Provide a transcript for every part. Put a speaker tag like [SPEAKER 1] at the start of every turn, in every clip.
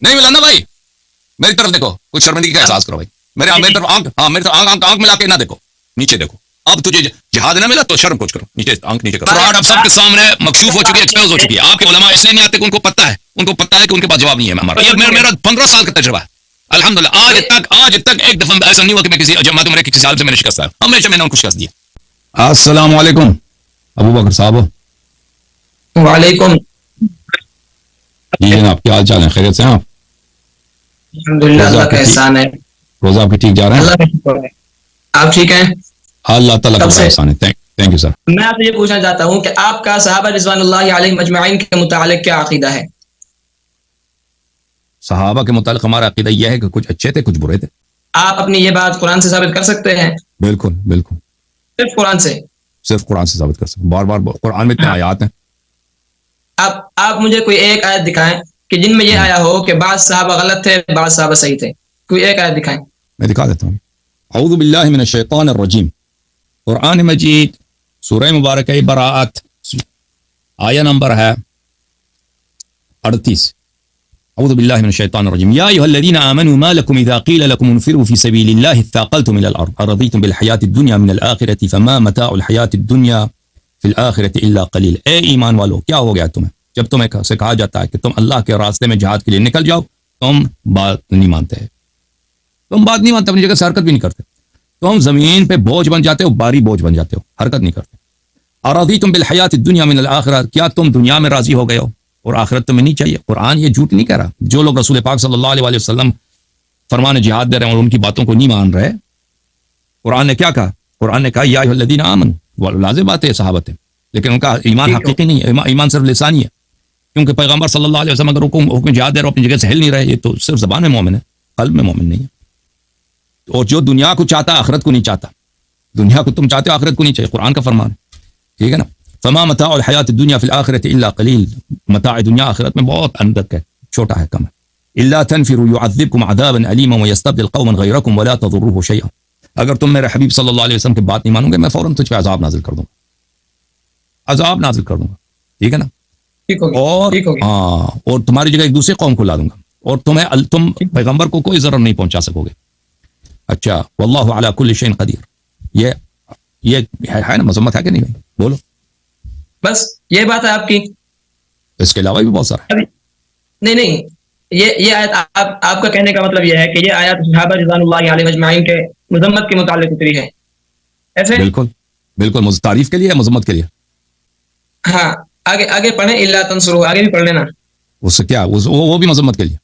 [SPEAKER 1] نہیں ملا نا بھائی. میری طرف دیکھو, کچھ شرمندگی کا احساس کرو بھائی. میری طرف آنکھ ملا کے نہ دیکھو, نیچے دیکھو. اب تجھے جہاد نہ ملا تو شرم کچھ کرو, نیچے آنکھ نیچے کرو. فراڈ اب سب کے سامنے مکشوف ہو چکی ہے, ایکسپوز ہو چکی ہے. آپ کے علماء اس لیے نہیں آتے کہ ان کو پتہ ہے, کہ ان کے پاس جواب نہیں ہے. میرا 15 سال کا تجربہ ہے الحمدللہ. آج تک ایک دفعہ ایسا نہیں ہوا کہ میں کسی جماعت میں کسی سال سے میں نے شکست ہے. ہمیشہ میں نے ان کو شکست دی. السلام علیکم ابو بکر صاحب.
[SPEAKER 2] وعلیکم.
[SPEAKER 1] جی جناب, کیا حال چال ہے؟ خیریت سے ہیں آپ؟
[SPEAKER 2] الحمدللہ, اللہ کا احسان ہے.
[SPEAKER 1] روزہ آپ کے ٹھیک جا رہے ہیں؟
[SPEAKER 2] اللہ کا شکر ہے. آپ ٹھیک ہیں؟
[SPEAKER 1] اللہ تعالیٰ کا احسان ہے. Thank you sir.
[SPEAKER 2] میں آپ سے یہ پوچھنا چاہتا ہوں کہ آپ کا صحابہ رضوان اللہ علیہم اجمعین کے متعلق کیا عقیدہ ہے؟
[SPEAKER 1] صحابہ کے متعلق ہمارا عقیدہ یہ ہے کہ کچھ اچھے تھے, کچھ برے تھے.
[SPEAKER 2] آپ اپنی یہ بات قرآن سے ثابت کر سکتے ہیں؟
[SPEAKER 1] بالکل بالکل,
[SPEAKER 2] صرف قرآن سے؟
[SPEAKER 1] صرف قرآن سے ثابت کر سکتے. بار بار قرآن میں اتنے آیات ہیں.
[SPEAKER 2] آپ مجھے کوئی ایک آیت دکھائیں کہ جن میں یہ آیا ہو کہ بعض صحابہ غلط تھے, بعض صحابہ صحیح تھے. کوئی ایک آیت دکھائیں.
[SPEAKER 1] میں دکھا دیتا ہوں. اعوذ باللہ من الشیطان الرجیم. قرآن مجید سورہ مبارکہ براءت, آیہ نمبر ہے 38. اعوذ باللہ من الشیطان الرجیم. یا ایھا الذین آمنوا ما لکم اذا قیل لکم انفروا فی سبیل اللہ اثاقلتم الی الارض ارضیتم بالحیاۃ الدنیا من الآخرۃ فما متاع الحیاۃ الدنیا فی الآخرۃ الا قلیل. اے ایمان والو, کیا ہو گیا تمہیں جب تمہیں سے کہا جاتا ہے کہ تم اللہ کے راستے میں جہاد کے لیے نکل جاؤ, تم بات نہیں مانتے. اپنی جگہ سے حرکت بھی نہیں کرتے. تم زمین پہ بوجھ بن جاتے ہو, باری بوجھ بن جاتے ہو, حرکت نہیں کرتے. ارضیتم بالحیاۃ الدنیا من الآخرہ, کیا تم دنیا میں راضی ہو گئے ہو اور آخرت تمہیں نہیں چاہیے؟ قرآن یہ جھوٹ نہیں کہہ رہا. جو لوگ رسول پاک صلی اللہ علیہ وسلم فرمان جہاد دے رہے ہیں اور ان کی باتوں کو نہیں مان رہے, قرآن نے کیا کہا؟ قرآن نے کہا یا ایھا الذین آمنوا. وہ لازم بات ہے, صحابت ہے, لیکن ان کا ایمان حقیقی نہیں ہے, ایمان صرف لسانی ہے. کیونکہ پیغمبر صلی اللہ علیہ وسلم اگر حکم جہاد دے رہے اپنی جگہ سے ہل نہیں رہے, یہ تو صرف زبان میں مومن ہے, قلب میں مومن نہیں ہے. اور جو دنیا کو چاہتا آخرت کو نہیں چاہتا, دنیا کو تم چاہتے ہو آخرت کو نہیں چاہیے, قرآن کا فرمان ہے. ٹھیک ہے نا. فما متاع الحیات الدنیا فی الآخرۃ الا قلیل. متاع دنیا آخرت میں بہت اندک ہے, چھوٹا ہے, کم ہے. الا تنفروا يعذبكم عذابا الیما ويستبدل قوما غیرکم ولا تضروه شیئا. اگر تم میرے حبیب صلی اللہ علیہ وسلم کی بات نہیں مانو گے, میں فوراً تجھ پہ عذاب نازل کر دوں گا, عذاب نازل کر دوں گا. ٹھیک ہے نا. اور تمہاری جگہ ایک دوسرے قوم کو لا دوں گا, اور تم پیغمبر کو کوئی ضرر نہیں پہنچا سکو گے. اچھا, واللہ علی کل شیء قدیر. یہ ہے نا, مذمت ہے کہ نہیں بھائی؟ بولو.
[SPEAKER 2] بس یہ بات ہے آپ کی,
[SPEAKER 1] اس کے علاوہ بھی بہت سارا.
[SPEAKER 2] نہیں, یہ آیت آپ کا کہنے کا مطلب یہ ہے کہ یہ آیت صحابہ رضوان اللہ علیہم اجمعین کے مذمت کے متعلق اتری ہے, ایسے؟
[SPEAKER 1] بالکل بالکل, تعریف کے لیے, مذمت کے لیے.
[SPEAKER 2] ہاں, آگے پڑھیں. الا تنصروا, آگے بھی پڑھ لینا.
[SPEAKER 1] اس سے کیا, وہ بھی مذمت کے لیے.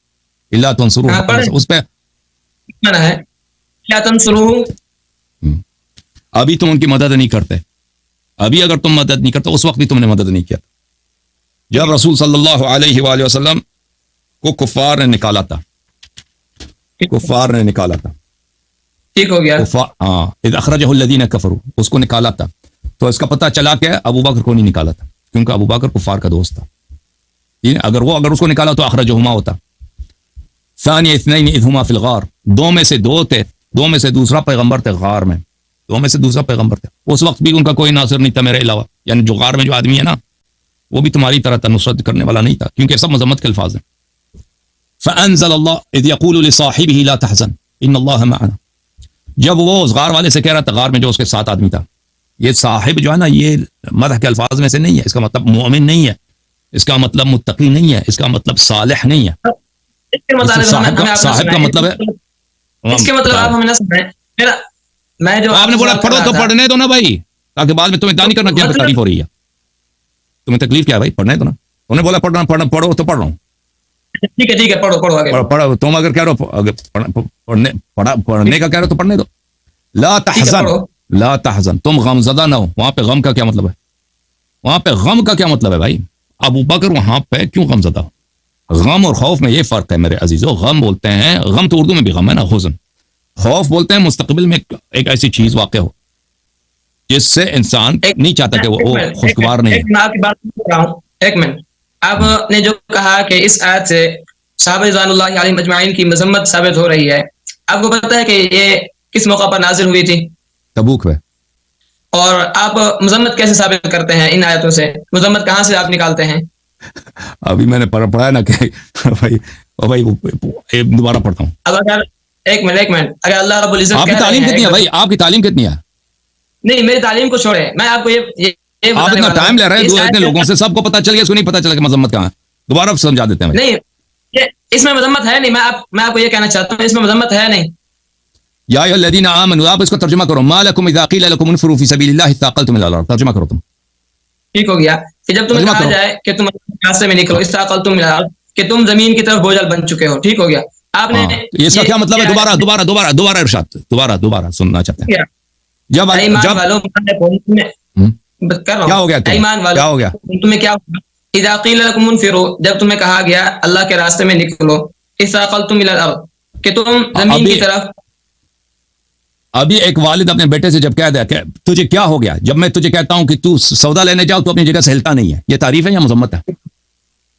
[SPEAKER 1] الا تنصروا, اس پہ
[SPEAKER 2] مانا ہے الا تنصروا.
[SPEAKER 1] ابھی تم ان کی مدد نہیں کرتے, ابھی اگر تم مدد نہیں کرتے, اس وقت بھی تم نے مدد نہیں کیا. جب رسول صلی اللہ علیہ وآلہ وسلم کو کفار نے نکالا تھا,
[SPEAKER 2] ٹھیک ہو گیا.
[SPEAKER 1] ہاں, اذ اخرجہ الذین کفروا, اس کو نکالا تھا, تو اس کا پتہ چلا کہ ابو بکر کو نہیں نکالا تھا, کیونکہ ابو بکر کفار کا دوست تھا. اگر اس کو نکالا تو اخرجہما ہوتا. ثانی اثنین اذ ہما فی الغار, دو میں سے دوسرا پیغمبر تھے غار میں, اس وقت بھی ان کا کوئی ناصر نہیں تھا میرے علاوہ. یعنی جو غار میں جو آدمی ہے نا, وہ بھی تمہاری طرح تھا, نصرت کرنے والا نہیں تھا, کیونکہ سب مذمت کے الفاظ ہیں. فانزل اللہ اذ یقول لصاحبہ لا تحزن ان اللہ معنا. جب وہ اس غار والے سے کہہ رہا تھا, غار میں جو اس کے ساتھ آدمی تھا, یہ صاحب جو ہے نا, یہ مدح کے الفاظ میں سے نہیں ہے. اس کا مطلب مومن نہیں ہے, اس کا مطلب متقی نہیں ہے, اس کا مطلب صالح نہیں ہے. صاحب کا مطلب ہے,
[SPEAKER 2] اس کے مطلب آپ ہمیں نہ سمجھیں. میں جو
[SPEAKER 1] آپ نے بولا پڑھو تو پڑھنے دو نا بھائی, تاکہ بعد میں تمہیں نہیں کرنا کیا تکلیف ہو رہی ہے. تمہیں تکلیف کیا ہے بھائی, پڑھنے دو نا. انہوں نے بولا پڑھو تو پڑھ رہا ہوں.
[SPEAKER 2] ٹھیک ہے,
[SPEAKER 1] پڑھو. تم اگر کہہ رہے ہو پڑھنے کا کہہ رہے ہو تو پڑھنے دو. لا تحزن, تم غم زدہ نہ ہو. وہاں پہ غم کا کیا مطلب ہے؟ بھائی, ابو بکر وہاں پہ کیوں غم زدہ ہو؟ غم اور خوف میں یہ فرق ہے میرے عزیزو. غم بولتے ہیں, غم تو اردو میں بھی غم ہے نا, حزن. خوف بولتے ہیں مستقبل میں ایک ایسی چیز واقع ہو جس سے انسان نہیں چاہتا کہ وہ خوشگوار نہیں ہے.
[SPEAKER 2] میں آپ کی بات سن رہا ہوں, ایک منٹ. آپ نے جو کہا کہ اس آیت سے صحابہ رضوان اللہ علیہم اجمعین کی مذمت ثابت ہو رہی ہے, آپ کو پتہ ہے کہ یہ کس موقع پر نازل ہوئی تھی؟
[SPEAKER 1] تبوک میں.
[SPEAKER 2] اور آپ مذمت کیسے ثابت کرتے ہیں ان آیتوں سے؟ مذمت کہاں سے آپ نکالتے ہیں؟
[SPEAKER 1] ابھی میں نے پڑھا ہے نا کہ بھائی اور بھائی دوبارہ پڑھتا ہوں.
[SPEAKER 2] اب اگر ایک منٹ اگر اللہ رب العزت
[SPEAKER 1] آپ کی تعلیم کتنی ہے بھائی؟ آپ کی تعلیم کتنی ہے؟
[SPEAKER 2] نہیں میری تعلیم کو چھوڑے, میں آپ کو یہ
[SPEAKER 1] آپ اتنا ٹائم لے رہے ہیں اتنے لوگوں سے, سب کو پتا چل گیا, اس کو نہیں پتا چلا کہ مذمت کہاں ہے. دوبارہ سمجھا دیتے ہیں.
[SPEAKER 2] نہیں اس میں مذمت ہے نہیں, میں آپ کو یہ کہنا چاہتا ہوں اس میں مذمت ہے نہیں.
[SPEAKER 1] یا ایھا الذین آمنوا, آپ اس کو ترجمہ کرو, ما لکم اذا قیل لکم انفروا فی سبیل اللہ اثاقلتم الی الارض. ترجمہ کرو تم.
[SPEAKER 2] ٹھیک ہو گیا کہ جب تمہیں کہا جائے کہ تم راستے میں نکلو, اثاقلتم الی الارض, کہ تم زمین کی طرف بوجھل بن چکے ہو. ٹھیک ہو گیا. آپ نے
[SPEAKER 1] اس کا کیا مطلب ہے؟ دوبارہ ارشاد, دوبارہ سننا چاہتے ہیں. جب
[SPEAKER 2] ایمان والوں
[SPEAKER 1] کیا ہو گیا؟
[SPEAKER 2] ایمان والوں
[SPEAKER 1] کیا ہو گیا؟
[SPEAKER 2] تمہیں کیا اذا قیل لکم انفروا, جب تمہیں کہا گیا اللہ کے راستے میں نکلو, اثاقلتم الی الارض, کہ تم زمین کی طرف.
[SPEAKER 1] ابھی ایک والد اپنے بیٹے سے جب کہہ دیا کہ تجھے کیا ہو گیا, جب میں تجھے کہتا ہوں کہ تو سودا لینے جاؤ تو اپنی جگہ سے ہلتا نہیں ہے, یہ تعریف ہے یا مذمت ہے؟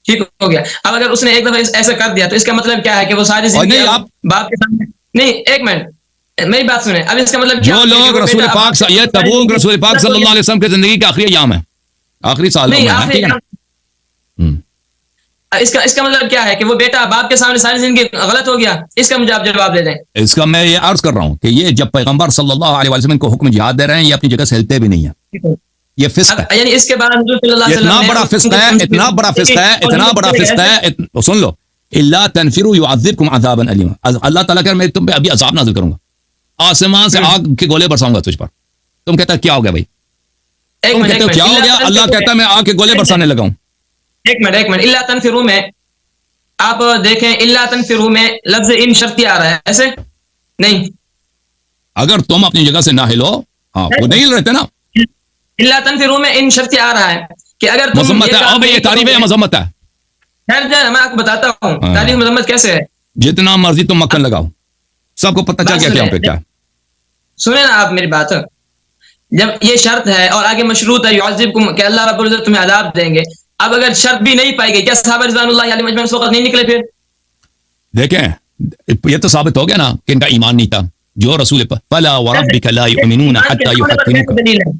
[SPEAKER 2] ٹھیک ہو گیا. اب اگر اس نے ایک دفعہ ایسا کر دیا تو اس کا مطلب کیا ہے کہ وہ ساری زندگی باپ کے سامنے. نہیں ایک منٹ میری بات سنیں. اب اس کا مطلب
[SPEAKER 1] جو لوگ رسول پاک, یہ تبوک رسول پاک صلی اللہ علیہ وسلم کی زندگی کا آخری ایام ہے, آخری سال ہے.
[SPEAKER 2] اس کا مطلب کیا ہے کہ وہ بیٹا باپ کے سامنے ساری زندگی غلط ہو گیا؟ اس کا مجھے آپ جواب دے دیں.
[SPEAKER 1] اس کا میں یہ عرض کر رہا ہوں کہ یہ جب پیغمبر صلی اللہ علیہ وسلم کو حکم جہاد دے رہے ہیں, یہ اپنی جگہ سے ہلتے بھی نہیں ہیں. یہ فسق ہے,
[SPEAKER 2] یعنی اس کے بعد حضور صلی اللہ علیہ وسلم
[SPEAKER 1] اتنا بڑا فسق ہے, اتنا بڑا فسق ہے, اتنا بڑا فسق ہے. سن لو, الا تنفروا يعذبكم عذابا الیما. اللہ تعالیٰ کہ میں تم پہ ابھی عذاب نازل کروں گا, آسمان سے آگ کے گولے برساؤں گا تجھ پر. تم کہتا کیا ہو گیا بھائی؟ تم کہتے ہو کیا ہو گیا؟ اللہ کہتا ہے میں آگ کے گولے برسانے لگا ہوں.
[SPEAKER 2] ایک منٹ الا تنفروا میں آپ دیکھیں, الا تنفروا میں لفظ ان شرطی آ رہا ہے, ایسے نہیں.
[SPEAKER 1] اگر تم اپنی جگہ سے نہ ہلو, ہاں وہ نہیں ہل رہتے نا.
[SPEAKER 2] الا تنفروا میں ان شرطی آ رہا ہے کہ اگر تم
[SPEAKER 1] مذمت ہے. اب یہ تعریف ہے یا مذمت ہے؟
[SPEAKER 2] خیر میں آپ کو بتاتا ہوں تعریف مذمت کیسے ہے.
[SPEAKER 1] جتنا مرضی تم مکھن لگاؤ, سب کو پتہ چل گیا کیا پہ کیا.
[SPEAKER 2] سنیں نا آپ میری بات, جب یہ شرط ہے اور آگے مشروط ہے یعذبکم, کہ اللہ رب العزت تمہیں عذاب دیں گے. اب اگر شرط بھی نہیں پائی گئی, کیا صحابہ رضوان اللہ علیہم اجمعین اس وقت نہیں نکلے؟ پھر
[SPEAKER 1] دیکھیں یہ تو ثابت ہو گیا نا کہ ان کا ایمان نہیں تھا. جو رسول فلا وربک لا یؤمنون حتی یحکموک,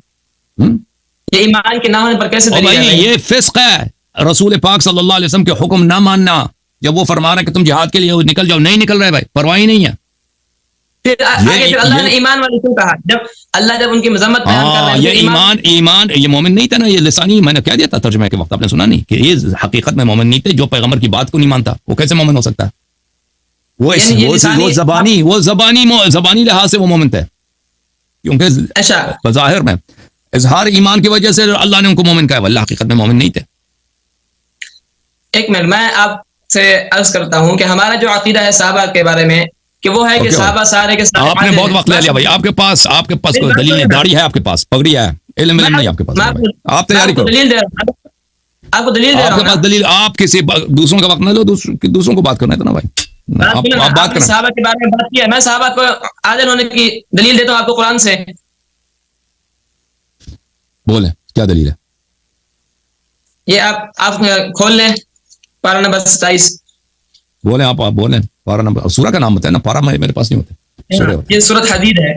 [SPEAKER 2] یہ ایمان کے نہ ہونے پر کیسے
[SPEAKER 1] دلیل ہے؟ یہ فسق ہے, رسول پاک صلی اللہ علیہ وسلم کے حکم نہ ماننا. جب وہ فرما رہے ہیں کہ تم جہاد کے لیے نکل جاؤ, نہیں نکل رہے بھائی, پرواہ ہی نہیں ہے.
[SPEAKER 2] پھر اللہ نے ایمان والے کیوں کہا؟ جب ان کی مذمت بیان کر رہے ہیں,
[SPEAKER 1] یہ ایمان یہ مومن نہیں تھا نا, یہ لسانی میں نے کہہ دیا تھا ترجمے کے وقت, آپ نے سنا نہیں کہ یہ حقیقت میں مومن نہیں تھے. جو پیغمبر کی بات کو نہیں مانتا وہ کیسے مومن ہو سکتا ہے؟ وہ زبانی لحاظ سے وہ مومن تھے, کیونکہ بظاہر میں اظہار ایمان کی وجہ سے اللہ نے ان کو مومن کہا, واللہ حقیقت میں مومن نہیں تھے.
[SPEAKER 2] ایک منٹ میں آپ سے عرض کرتا ہوں کہ ہمارا جو عقیدہ ہے صحابہ کے بارے میں, کہ وہ ہے کہ صحابہ سارے کے سارے.
[SPEAKER 1] آپ نے بہت وقت لے لیا بھائی, آپ کے پاس کوئی دلیل نہیں, داڑھی ہے آپ کے پاس, پگڑی ہے, علم نہیں آپ کے پاس. آپ تیاری کرو,
[SPEAKER 2] آپ کو دلیل دے رہا ہوں.
[SPEAKER 1] آپ کے پاس دلیل, آپ کسی دوسروں کا وقت نہ لو, دوسروں کو بات کرنا ہے نا بھائی. آپ بات کریں.
[SPEAKER 2] صحابہ کے بارے میں بات کیا, میں صحابہ کو عادل ہونے کی دلیل دیتا ہوں آپ کو قرآن سے.
[SPEAKER 1] بولیں کیا دلیل ہے؟
[SPEAKER 2] یہ آپ کھول لیں پارہ نمبر 27.
[SPEAKER 1] بولیں آپ بولیں پارہ نمبر, سورہ کا نام بتائیں نا, پارہ میرے پاس نہیں ہوتا.
[SPEAKER 2] یہ سورۃ حدید ہے,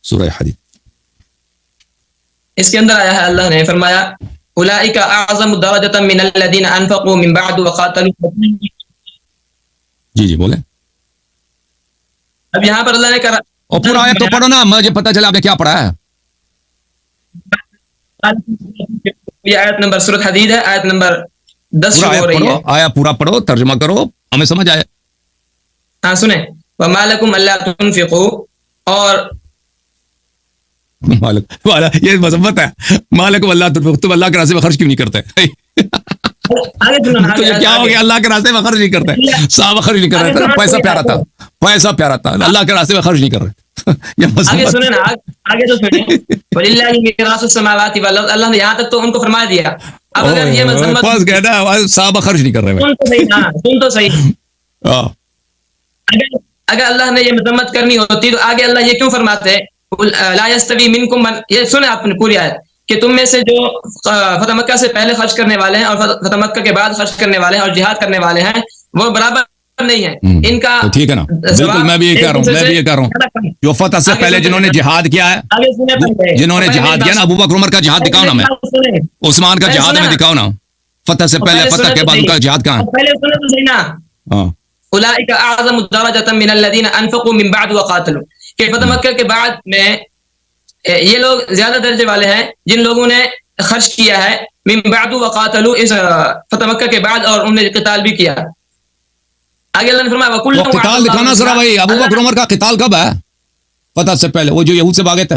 [SPEAKER 1] سورہ حدید.
[SPEAKER 2] اس کے اندر آیا ہے اللہ نے فرمایا اولئک اعظم درجۃ من الذین انفقوا من بعد وقاتلوا.
[SPEAKER 1] جی بولیں.
[SPEAKER 2] اب یہاں پر اللہ نے کہا,
[SPEAKER 1] اور پورا آیت تو پڑھو نا, مجھے پتہ چلا آپ نے کیا پڑھا ہے.
[SPEAKER 2] یہ آیت نمبر سورۃ حدید ہے, آیت نمبر 10 شروع ہو رہی ہے.
[SPEAKER 1] آیا پورا پڑھو, ترجمہ کرو, ہمیں سمجھ آئے.
[SPEAKER 2] ہاں سنیں, وما لکم الا تنفقوا, اور
[SPEAKER 1] یہ مذمت ہے, مالکم اللہ تنفقوا, تم اللہ کے راستے میں خرچ کیوں نہیں کرتے؟ کیا ہو گیا, اللہ کے راستے میں خرچ نہیں کرتے, صحابہ خرچ نہیں کر رہے تھے, پیسہ پیارا تھا, اللہ کے راستے میں خرچ نہیں کر رہے.
[SPEAKER 2] آگے سنیں نا, آگے تو سنیں, وَلِلَّهِ مِيرَاثُ السَّمَاوَاتِ وَالْأَرْضِ, اللہ نے یہاں تک تو ان کو فرما دیا. اب اگر یہ مذمت
[SPEAKER 1] پاس گئے نا, صحابہ خرچ نہیں کر رہے.
[SPEAKER 2] سن تو صحیح, اگر اللہ نے یہ مذمت کرنی ہوتی تو آگے اللہ یہ کیوں فرماتے لا يستوي منكم من, یہ سنیں آپ نے پوری آیت, کہ تم میں سے جو فتح مکہ سے پہلے خرچ کرنے والے ہیں اور فتح مکہ کے بعد خرچ کرنے والے ہیں اور جہاد کرنے والے ہیں, وہ برابر نہیں ہے ان کا.
[SPEAKER 1] ٹھیک ہے نا, بالکل میں بھی یہ کہہ رہا ہوں, جو فتح سے پہلے جنہوں نے جہاد کیا ہے, جنہوں نے جہاد کیا نا, ابو بکر عمر کا جہاد دکھاؤ نا, میں عثمان کا جہاد میں دکھاؤ نا, فتح سے پہلے, فتح کے بعد ان کا جہاد کہاں ہے؟ ہاں
[SPEAKER 2] اولئک اعظم درجۃ من الذین انفقوا من بعد وقاتلوا، کہ فتح مکہ کے بعد میں یہ لوگ زیادہ درجے والے ہیں جن لوگوں نے خرچ کیا ہے من بعد وقاتلوا، اس فتح مکہ کے بعد، اور انہوں نے قتال بھی کیا. آگے اللہ نے فرمایا وَكُلًّا
[SPEAKER 1] وہ قتال دکھانا ذرا بھائی. ابو بکر عمر کا قتال کب ہے فتح سے پہلے؟ وہ جو یہود سے بھاگے تھے،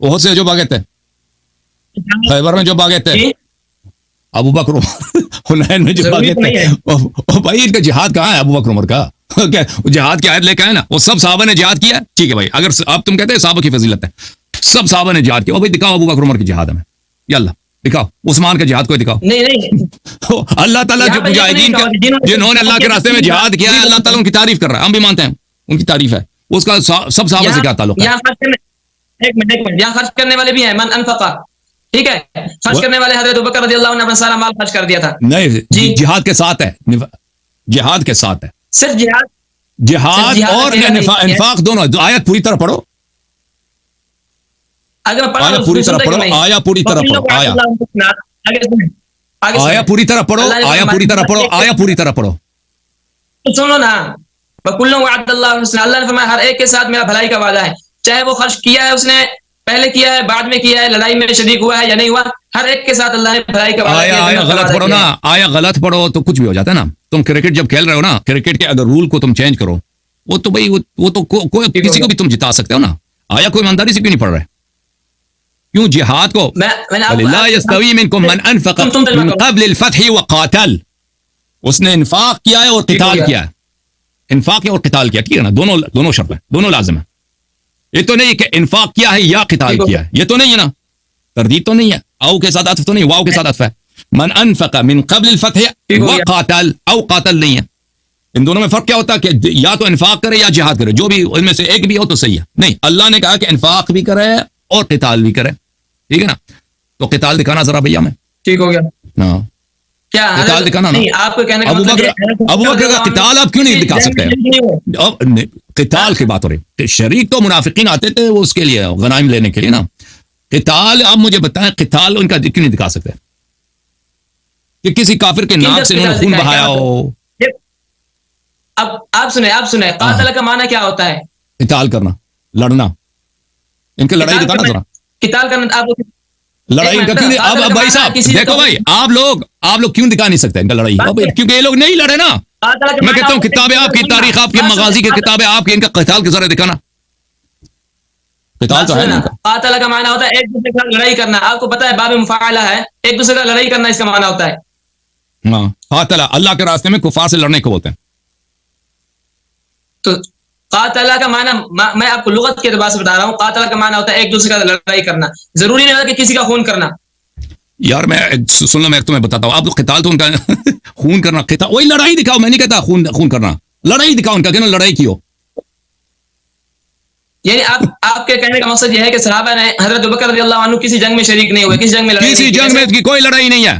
[SPEAKER 1] احد سے جو بھاگے تھے، خیبر میں جو بھاگے تھے، ابو بکر حنین میں جو بھاگے تھے. بھائی ان کا جہاد کہاں ہے ابو بکر عمر کا؟ جہاد کی آیت لے کے آئے نا. وہ سب صحابہ نے جہاد کیا، ٹھیک ہے بھائی. اگر آپ تم کہتے ہیں صحابہ کی فضیلت ہے، سب صحابہ نے جہاد کیا، وہ بھائی دکھاؤ ابو بکر عمر کی جہاد ہمیں، یلا دکھاؤ عثمان کا جہاد کوئی دکھاؤ.
[SPEAKER 2] نہیں
[SPEAKER 1] اللہ تعالیٰ جو مجاہدین کا جنہوں نے اللہ کے راستے میں جہاد کیا ہے، اللہ تعالیٰ ان کی تعریف کر رہا ہے. ہم بھی مانتے ہیں ان کی تعریف ہے. اس کا سب صحابہ سے کیا تعلق ہے؟
[SPEAKER 2] ایک منٹ، یہاں خرچ کرنے والے بھی ہیں، من انفقا، ٹھیک ہے، خرچ کرنے والے حضرت ابوبکر رضی اللہ عنہ اپنا سارا مال خرچ کر دیا تھا.
[SPEAKER 1] نہیں، جہاد کے ساتھ ہے، جہاد کے ساتھ ہے،
[SPEAKER 2] صرف
[SPEAKER 1] جہاد اور انفاق دونوں. آیت پوری طرح پڑھو، آیا پوری طرح پڑھو، آیا پوری طرح پڑھو، آیا پوری طرح پڑھو، آیا پوری طرح پڑھو، آیا پوری طرح پڑھو.
[SPEAKER 2] سنو نا، وَكُلًّا وَعَدَ اللَّهُ الْحُسْنَىٰ، اللہ نے فرمایا ہر ایک کے ساتھ میرا بھلائی کا وعدہ ہے. چاہے وہ خرچ کیا ہے، اس نے پہلے کیا ہے، بعد میں کیا ہے، لڑائی میں شریک ہوا ہے یا نہیں ہوا، ہر ایک کے ساتھ اللہ نے بھلائی کا وعدہ کیا.
[SPEAKER 1] آیا غلط پڑھو نا، آیا غلط پڑھو تو کچھ بھی ہو جاتا ہے نا. تم کرکٹ جب کھیل رہے ہو نا، کرکٹ کے اگر رول کو تم چینج کرو، وہ تو بھائی وہ تو کوئی کسی کو بھی تم جتا سکتے ہو نا. آیا کوئی ایمانداری سے کیوں نہیں پڑھ رہے؟ کیوں جہاد کو لا يستوي منكم من انفق من قبل الفتح وقاتل، اس نے انفاق کیا ہے اور قتال کیا ہے. انفاق کیا اور قتال کیا، ٹھیک ہے نا، دونوں شرط ہیں، دونوں لازم ہیں. یہ تو نہیں کہ انفاق کیا ہے یا قتال کیا ہے، یہ تو نہیں ہے نا، تردید تو نہیں ہے. او کے ساتھ عطف تو نہیں، واو کے ساتھ عطف ہے. من انفق من قبل الفتح وقاتل، او قاتل نہیں ہے. ان دونوں میں فرق کیا ہوتا ہے کہ یا تو انفاق کرے یا جہاد کرے، جو بھی ان میں سے ایک بھی ہو تو صحیح ہے. نہیں، اللہ نے کہا کہ انفاق بھی کرے اور قتال بھی کرے، ٹھیک ہے نا. تو قتال دکھانا ذرا بھیا میں.
[SPEAKER 2] ٹھیک ہو گیا.
[SPEAKER 1] ہاں
[SPEAKER 2] کیا
[SPEAKER 1] قتال دکھانا نا.
[SPEAKER 2] آپ کو کہنے کا
[SPEAKER 1] ابو بکر کا قتال آپ کیوں نہیں دکھا سکتے ہیں؟ قتال کی بات ہو رہی. شریک تو منافقین آتے تھے وہ اس کے لیے غنائم لینے کے لیے نا. قتال آپ مجھے بتائیں، قتال ان کا کیوں نہیں دکھا سکتے کہ کسی کافر کے ناک سے انہوں نے خون بہایا ہو؟
[SPEAKER 2] اب آپ سنیں قاتل کا معنی کیا ہوتا ہے؟
[SPEAKER 1] قتال کرنا، لڑنا. ان کی لڑائی دکھانا ذرا.
[SPEAKER 2] قتال کرنا آپ
[SPEAKER 1] لڑائی کا کیوں نہیں؟ اب بھائی صاحب دیکھو بھائی، آپ لوگ کیوں دکھا نہیں سکتے ان کا لڑائی؟ کیونکہ یہ لوگ نہیں لڑے نا. میں کہتا ہوں کتابیں آپ کی، تاریخ آپ کی، مغازی کی کتابیں آپ کی، ان کا قتال کے ذرا دکھانا. قتال تو ہے نا.
[SPEAKER 2] قاتل کا معنی ہوتا ہے ایک دوسرے کا لڑائی کرنا. آپ کو پتا ہے باب مفاعلہ ہے، ایک دوسرے کا لڑائی کرنا اس کا معنی ہوتا ہے.
[SPEAKER 1] ہاں، قاتل اللہ کے راستے میں کفار سے لڑنے کو بولتے ہیں.
[SPEAKER 2] تو قاتل کا معنی میں آپ کو لغت کے اعتبار سے بتا رہا ہوں. قاتل کا معنی ہوتا ہے ایک دوسرے کا لڑائی کرنا، ضروری نہیں ہوتا کہ کسی کا خون کرنا.
[SPEAKER 1] یار میں سن لو، میں تمہیں بتاتا ہوں. آپ کو قتال تو ان کا خون کرنا، قتال وہی لڑائی دکھاؤ. میں نہیں کہتا خون کرنا، لڑائی دکھاؤ ان کا، کہ لڑائی کی ہو.
[SPEAKER 2] یعنی آپ کے کہنے کا مقصد یہ ہے کہ صحابہ نے حضرت ابوبکر رضی اللہ عنہ کسی جنگ میں شریک نہیں ہوئے، کسی جنگ میں لڑائی،
[SPEAKER 1] کسی جنگ میں کی کوئی لڑائی نہیں ہے.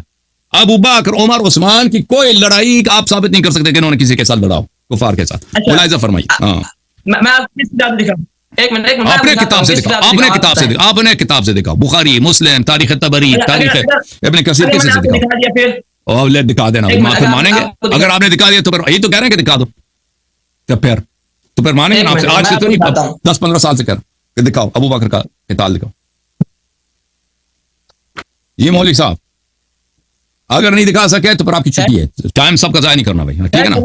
[SPEAKER 1] ابو بکر، عمر، عثمان کی کوئی لڑائی آپ ثابت نہیں کر سکتے کہ انہوں نے کسی کے ساتھ لڑاؤ، کفار کے ساتھ. ملاحظہ فرمائیے. ہاں،
[SPEAKER 2] میں آپ کو کتاب دکھاؤں. ایک منٹ
[SPEAKER 1] اپنے کتاب سے دکھاؤ، اپنے کتاب سے دکھاؤ. بخاری، مسلم، تاریخ طبری، تاریخ ابن کثیر، کسی سے دکھاؤ. اور دکھا دینا، پھر مانیں گے. اگر آپ نے دکھا دیا تو پھر یہی تو کہہ رہے ہیں کہ دکھا دو، تو پھر مانیں گے نا. آپ سے آج سے تو نہیں، 10-15 سال سے کہہ رہا کہ دکھاؤ ابو بکر کا قتال دکھاؤ. یہ مولوی صاحب اگر نہیں دکھا سکے تو پھر آپ کی چھٹی ہے. ٹائم سب کا ضائع نہیں کرنا بھائی، ٹھیک ہے نا.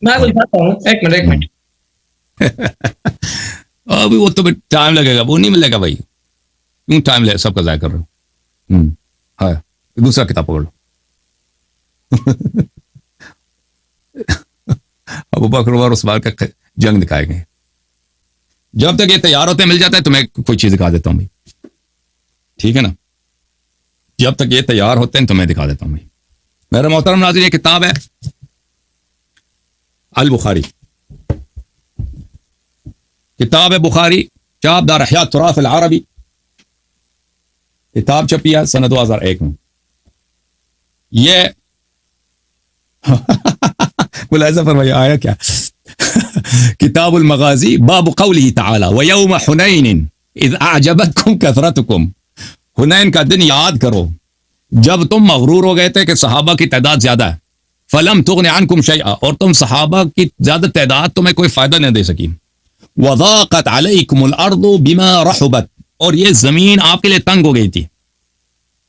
[SPEAKER 2] میں کو دکھاتا ہوں. ایک منٹ
[SPEAKER 1] ابھی وہ تو ٹائم لگے گا، وہ نہیں ملے گا بھائی. کیوں ٹائم لے، سب کا ضائع کر رہے ہو. ہاں، دوسرا کتاب پکڑ لو. ابو بکر عمر عثمان کا جنگ دکھائے گئے. جب تک یہ تیار ہوتے مل جاتا ہے تو میں کوئی چیز دکھا دیتا ہوں بھائی، ٹھیک ہے نا. جب تک یہ تیار ہوتے ہیں تو میں دکھا دیتا ہوں بھائی. میرا محترم ناظرین، یہ کتاب ہے البخاری، کتاب ہے بخاری، چاپ دار احیاء التراث العربی. کتاب چھپی ہے سنہ 2001 میں. یہ ملاحظہ فرمائیے آیا کیا. کتاب المغازی، باب قوله تعالی وَيَوْمَ حُنَيْنٍ اذ اعجبتکم کثرتکم. حنین کا دن یاد کرو جب تم مغرور ہو گئے تھے کہ صحابہ کی تعداد زیادہ ہے. فلم تغن عنکم شیئا، اور تم صحابہ کی زیادہ تعداد تمہیں کوئی فائدہ نہیں دے سکی. وضاقت علیکم الارض بما رحبت، اور یہ زمین آپ کے لیے تنگ ہو گئی تھی.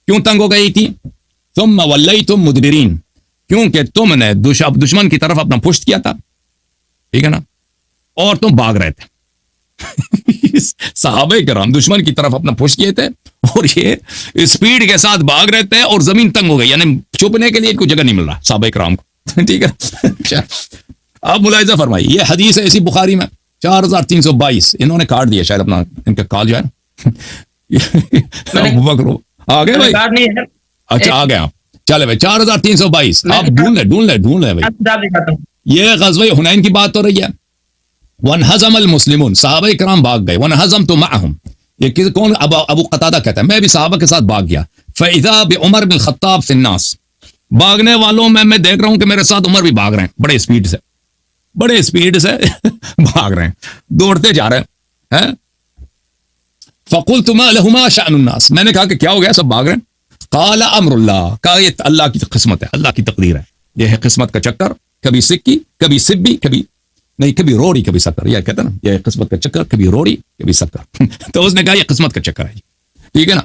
[SPEAKER 1] کیوں تنگ ہو گئی تھی؟ ثم ولیتم مدبرین، کیونکہ تم نے دشمن کی طرف اپنا پشت کیا تھا، ٹھیک ہے نا، اور تم بھاگ رہے تھے. صحابہ کرام دشمن کی طرف اپنا پشت کیے تھے اور یہ اسپیڈ کے ساتھ بھاگ رہے تھے اور زمین تنگ ہو گئی، یعنی چھپنے کے لیے کوئی جگہ نہیں مل رہا صحابہ کرام کو. ٹھیک ہے، آپ ملاحظہ فرمائیے، یہ حدیث ہے اسی بخاری میں 4322. انہوں نے کاٹ دیا شاید اپنا، ان کا کال جو ہے نا. آ گئے بھائی؟ اچھا آ گئے آپ، چلے بھائی 4322. آپ ڈھونڈ لیں بھائی. یہ غزوہ حنین کی بات ہو رہی ہے. وانہزم المسلمون، صحابہ کرام بھاگ گئے. وانہزمت معہم، یہ کون؟ ابو قتادہ کہتا ہے میں بھی صحابہ کے ساتھ بھاگ گیا. فاذا بعمر بن الخطاب فی الناس، بھاگنے والوں میں دیکھ رہا ہوں کہ میرے ساتھ عمر بھی بھاگ رہے ہیں، بڑے اسپیڈ سے بھاگ رہے ہیں، دوڑتے جا رہے ہیں. فقلت ما لهما شأن الناس، میں نے کہا کہ کیا ہو گیا، سب بھاگ رہے ہیں. قال امر اللہ، کہا یہ اللہ کی قسمت ہے، اللہ کی تقدیر ہے، یہ ہے قسمت کا چکر، کبھی سکی کبھی سبی، کبھی روڑی کبھی سکر. یہ کہتا ہے نا، یہ قسمت کا چکر، کبھی روڑی کبھی سکر. تو اس نے کہا یہ قسمت کا چکر ہے، ٹھیک ہے نا.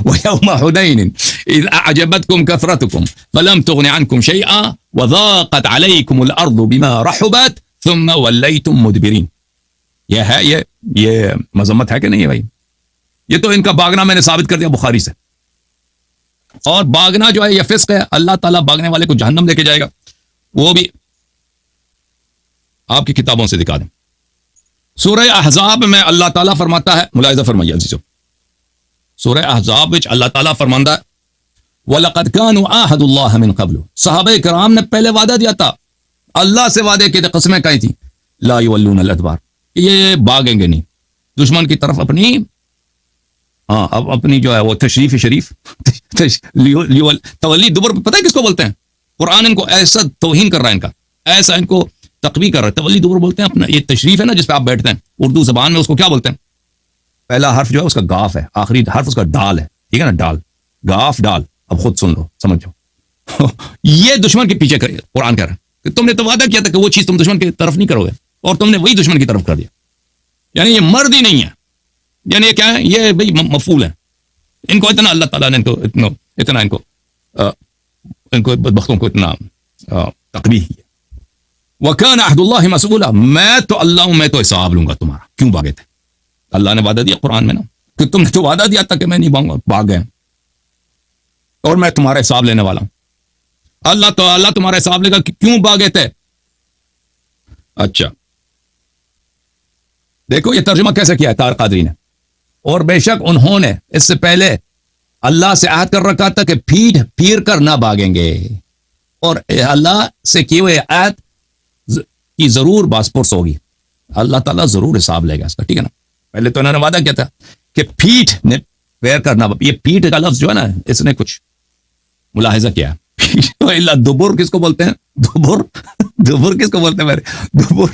[SPEAKER 1] وَيَوْمَ حُنَيْنٍ إِذْ أَعْجَبَتْكُمْ كَثْرَتُكُمْ فَلَمْ تُغْنِ عَنْكُمْ شَيْئًا وَضَاقَتْ عَلَيْكُمُ الْأَرْضُ بِمَا رَحُبَتْ ثُمَّ وَلَّيْتُمْ مُدْبِرِينَ. یہ مذمت ہے کہ نہیں ہے بھائی؟ یہ تو ان کا باغنا میں نے ثابت کر دیا بخاری سے. اور باغنا جو ہے یہ فسق ہے، اللہ تعالیٰ باغنے والے کو جہنم لے کے جائے گا. وہ بھی آپ کی کتابوں سے دکھا دیں. سورہ احزاب میں اللہ تعالیٰ فرماتا ہے، ملاحظہ فرمائیے عزیزو، سورہ احزاب وچ اللہ تعالیٰ فرماندا ہے وَلَقَدْ كَانُوا عَاهَدُوا اللَّهَ مِنْ قَبْلُ، صحابہ کرام نے پہلے وعدہ دیا تھا، اللہ سے وعدے کی قسمیں کہی تھی. لا يولون الادبار، یہ بھاگیں گے نہیں دشمن کی طرف اپنی، اب اپنی جو ہے وہ تشریف شریف تولی دبر، پتہ ہے کس کو بولتے ہیں؟ قرآن ان کو ایسا توہین کر رہا ہے، ان کا ایسا ان کو تقوی کر رہا ہے. تولی دبر بولتے ہیں اپنا، یہ تشریف ہے نا جس پہ آپ بیٹھتے ہیں، اردو زبان میں اس کو کیا بولتے ہیں؟ پہلا حرف جو ہے اس کا گاف ہے، آخری حرف اس کا ڈال ہے، ٹھیک ہے نا، ڈال، گاف ڈال. اب خود سن لو، سمجھو. یہ دشمن کے پیچھے قرآن کہہ رہا ہے کہ تم نے تو وعدہ کیا تھا کہ وہ چیز تم دشمن کی طرف نہیں کرو گے، اور تم نے وہی دشمن کی طرف کر دیا. یعنی یہ مرد ہی نہیں ہے، یعنی یہ کیا ہے؟ یہ بھائی مفعول ہے. ان کو اتنا اللہ تعالیٰ نے ان کو بدبختوں کو اتنا تقبیح ہے. وَكَانَ عَهْدُ اللَّهِ مَسْئُولًا، میں تو اللہ ہوں، میں تو حساب لوں گا تمہارا. کیوں بھاگے تھے؟ اللہ نے وعدہ دیا قرآن میں نا کہ تم نے تو وعدہ دیا تھا کہ میں نہیں بھاگوں، بھاگ گئے، اور میں تمہارا حساب لینے والا ہوں. اللہ تمہارا حساب لے گا کہ کیوں بھاگے تھے. اچھا دیکھو یہ ترجمہ کیسے کیا ہے طارق قادری نے. اور بے شک انہوں نے اس سے پہلے اللہ سے عہد کر رکھا تھا کہ پھیر کر نہ بھاگیں گے، اور اللہ سے کیے ہوئے عہد کی ضرور باس پرس ہوگی. اللہ تعالیٰ ضرور حساب لے گا اس کا، ٹھیک ہے نا. پہلے تو انہوں نے وعدہ کیا تھا کہ پھیٹ نے پھیر کر نہ، یہ پھیٹ کا لفظ جو ہے نا اس نے کچھ ملاحظہ کیا. دبر کس کو بولتے ہیں؟ دبر کس کو بولتے ہیں؟ میرے دبر،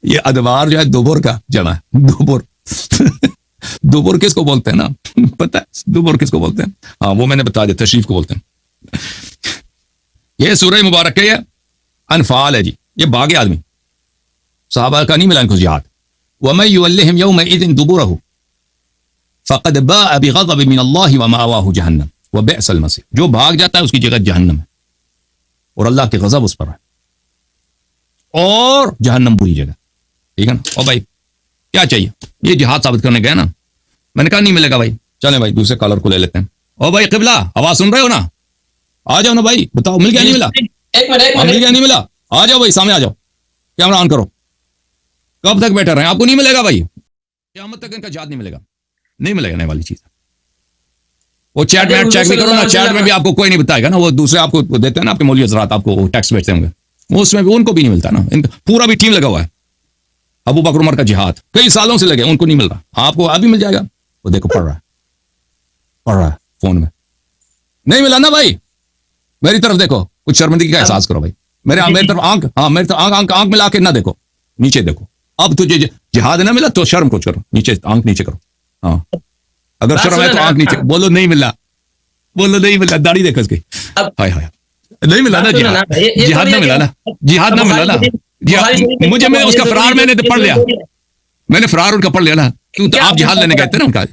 [SPEAKER 1] یہ ادوار جو ہے دبر کا جمع ہے، دبر کس کو بولتے ہیں نا، پتہ ہے دبر کس کو بولتے ہیں؟ ہاں وہ میں نے بتا دیا، تشریف کو بولتے ہیں. یہ سورہ مبارک ہے، انفال ہے جی. یہ بھاگے آدمی، صحابہ کا نہیں ملا ان کو جہاد. وَمَن يُوَلِّهِمْ يَوْمَئِذٍ دُبُرَهُ فَقَدْ بَاءَ بِغَضَبٍ مِّنَ اللَّهِ وَمَأْوَاهُ جَهَنَّمُ وَبِئْسَ الْمَصِيرُ. جو بھاگ جاتا ہے اس کی جگہ جہنم ہے، اور اللہ کے غضب اس پر ہے، اور جہنم بری جگہ، ٹھیک ہے نا. اور بھائی کیا چاہیے؟ یہ جہاد ثابت کرنے گئے نا، میں نے کہا نہیں ملے گا بھائی. چلیں بھائی دوسرے کالر کو لے لیتے ہیں. اور بھائی قبلہ آواز سن رہے ہو نا؟ آ جاؤ نا بھائی، بتاؤ مل گیا نہیں ملا؟ مل گیا نہیں ملا؟ آ جاؤ بھائی، سامنے آ جاؤ، کیمرہ آن کرو. کب تک بیٹھے رہے؟ آپ کو نہیں ملے گا بھائی، قیامت تک ان کا جہاد نہیں ملے گا، نہیں ملے گا. نہیں والی چیز وہ چیٹ میں چیک بھی کرو نا، چیٹ میں بھی آپ کو کوئی نہیں بتائے گا نا. وہ دوسرے آپ کو دیتے ہیں نا، آپ کے مولوی حضرات آپ کو ٹیکسٹ بھیجتے ہوں گے، وہ اس میں بھی ان کو بھی نہیں ملتا نا. پورا بھی ٹیم لگا ہوا ہے. ابو بکر عمر کا جہاد کئی سالوں سے لگے، ان کو نہیں مل رہا، آپ کو ابھی مل جائے گا. وہ دیکھو پڑھ رہا ہے فون میں. نہیں ملا نا بھائی، میری طرف دیکھو، کچھ شرمندگی کا احساس کرو بھائی. میری طرف آنکھ، ہاں میری طرف آنکھ ملا کے نہ دیکھو، نیچے دیکھو. اب تجھے جہاد نہ ملا تو شرم کچھ کرو، نیچے آنکھ نیچے کرو. ہاں اگر شرم ہے تو آنکھ نیچے. بولو نہیں ملا، بولو نہیں ملا، داڑھی دیکھو اس کی. ہائے ہائے نہیں ملا نا جہاد نہ ملا نا جہاد نہ ملا نا مجھے میں اس کا فرار میں نے پڑھ لیا میں نے فرار ان کا پڑھ لیا نا کیوں تو آپ جہاد لینے گئے تھے نا ان کا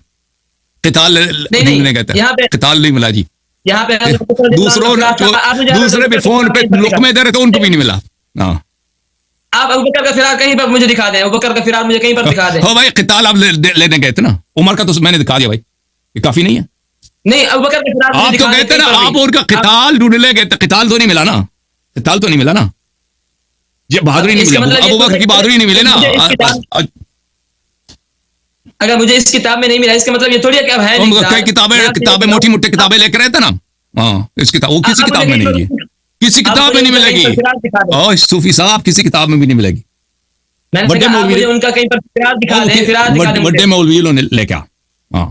[SPEAKER 1] قتال لینے گئے تھے قتال نہیں ملا جی
[SPEAKER 2] یہاں پہ
[SPEAKER 1] دوسرے بھی فون پہ لقمے دے رہے تھے ان کو بھی نہیں ملا ہاں
[SPEAKER 2] آپ ابوبکر کا فرار کہیں پر مجھے دکھا دیں ابوبکر کا فرار مجھے کہیں پر دکھا دیں
[SPEAKER 1] ہو بھائی قتال آپ لینے گئے تھے نا عمر کا تو میں نے دکھا دیا بھائی یہ کافی نہیں ہے
[SPEAKER 2] نہیں ابوبکر کا فرار
[SPEAKER 1] آپ تو کہتے نا آپ ان کا قتال ڈھونڈنے گئے قتال تو نہیں ملا نا قتال تو نہیں ملا نا یہ بہادری نہیں ملی ابوبکر کی بہادری نہیں ملے نا
[SPEAKER 2] اگر مجھے اس کتاب میں نہیں ملا اس کا مطلب یہ تھوڑی ہے کہ اب ہے
[SPEAKER 1] کتابیں موٹی موٹی کتابیں لے کر رہے تھے نا ہاں اس کتاب وہ کسی کتاب میں نہیں ہے کسی کتاب میں نہیں ملے گی اور صوفی صاحب کسی کتاب میں بھی نہیں ملے گی بڑے مولوی
[SPEAKER 2] ان کا کہیں پر
[SPEAKER 1] بڑے مولوی نے لے کے ہاں